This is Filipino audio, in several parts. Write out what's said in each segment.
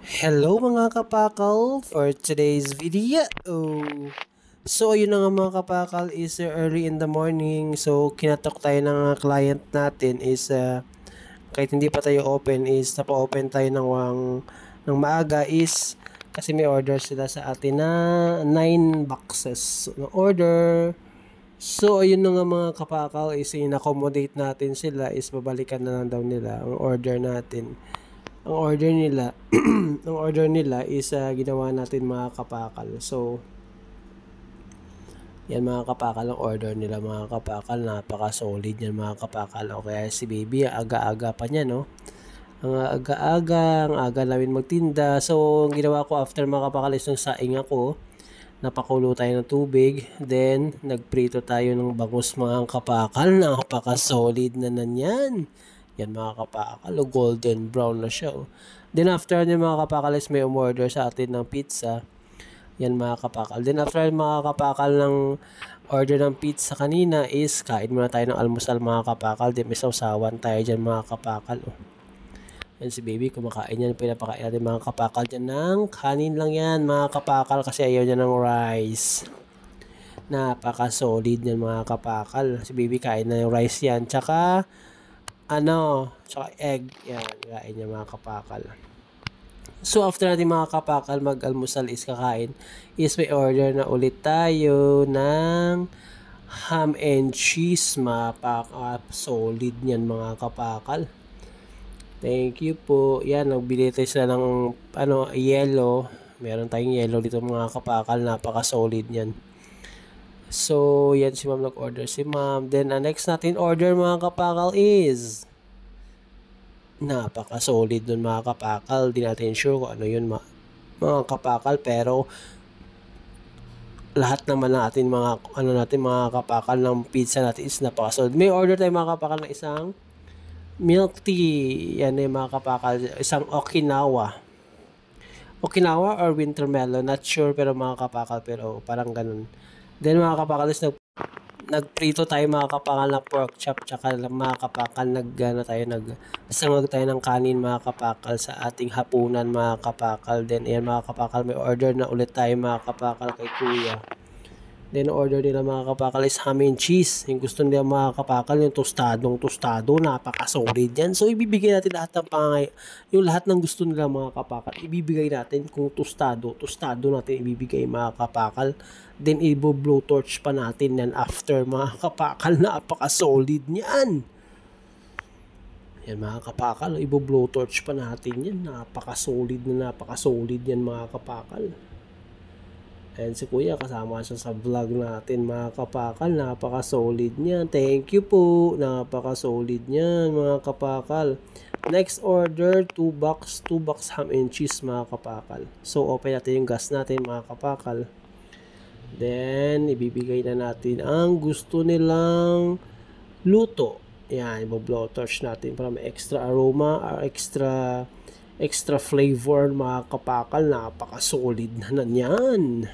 Hello mga kapakal for today's video. So ayun na nga mga kapakal is early in the morning. So kinatok tayo ng client natin is kahit hindi pa tayo open is napa-open tayo ng maaga is kasi may order sila sa atin na 9 boxes na order. So ayun na nga mga kapakal is in-accommodate natin sila is babalikan na lang daw nila ang order natin. Ang order nila ang order nila is ginawa natin mga kapakal. So yan mga kapakal ang order nila mga kapakal. Napaka solid yan mga kapakal. O kaya si baby aga-aga pa niya no. Ang aga namin magtinda. So ang ginawa ko after mga kapakal is nung saing ako, napakulo tayo ng tubig, then nagprito tayo ng bangus mga kapakal. Napaka solid na nanyan. Yan mga kapakal, golden brown na siya. Then after nyo mga kapakal is may umorder sa atin ng pizza. Yan mga kapakal. Then after mga kapakal ng order ng pizza kanina is kain muna tayo ng almusal mga kapakal. Then may sausawan tayo dyan mga kapakal. Yan si baby kumakain yan. Pinapakain natin mga kapakal dyan ng kanin lang yan mga kapakal kasi ayaw niya ng rice. Napaka solid yan mga kapakal. Si baby kain na yung rice yan. Tsaka tsaka egg. Yan, kain niya mga kapakal. So, after natin mga kapakal mag-almusal is kakain, is may order na ulit tayo ng ham and cheese. Solid niyan mga kapakal. Thank you po. Yan, nagbili tayo sila ng yellow. Meron tayong yellow dito mga kapakal. Napaka-solid niyan. So, yan si ma'am nag-order si ma'am. Then, next natin order mga kapakal is napaka-solid dun mga kapakal. Di natin sure kung ano yun mga kapakal. Pero, lahat naman natin mga kapakal ng pizza natin is napaka-solid. May order tayo mga kapakal na isang milk tea. Yan mga kapakal. Isang Okinawa. Okinawa or winter melon. Not sure pero mga kapakal. Pero parang ganun. Then mga kapakal is nagprito tayo mga kapakal na pork chop tsaka mga kapakal nagsangag tayo ng kanin mga kapakal sa ating hapunan mga kapakal. Then ayan mga kapakal may order na ulit tayo mga kapakal kay kuya. Then order nila mga kapakal is ham and cheese. Yung gusto nila mga kapakal yung tostado, napaka-solid yan. So ibibigay natin lahat ng yung lahat ng gusto nila mga kapakal. Ibibigay natin kung tostado natin ibibigay mga kapakal. Then i-blow torch pa natin yan after mga kapakal. Napaka-solid niyan. Yan mga kapakal, i-blow torch pa natin yan. Napaka-solid yan mga kapakal. And si kuya kasama siya sa vlog natin mga kapakal. Napaka-solid niyan. Thank you po. Napaka-solid niyan mga kapakal. Next order, 2 box ham and cheese mga kapakal. So open natin yung gas natin mga kapakal. Then ibibigay na natin ang gusto nilang luto. Yan, i-blow torch natin para may extra aroma or extra flavor mga kapakal. Napaka-solid na nanyan.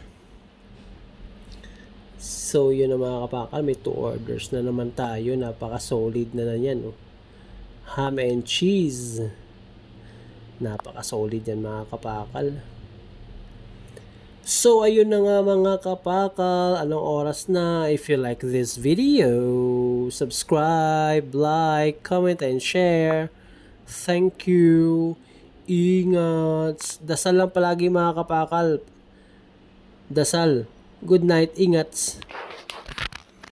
So, yun na mga kapakal. May 2 orders na naman tayo. Napaka-solid na yan. Ham and cheese. Napaka-solid yan mga kapakal. So, ayun na nga mga kapakal. Anong oras na? If you like this video, subscribe, like, comment, and share. Thank you. Ingat. Dasal lang palagi mga kapakal. Dasal. Good night. Ingat.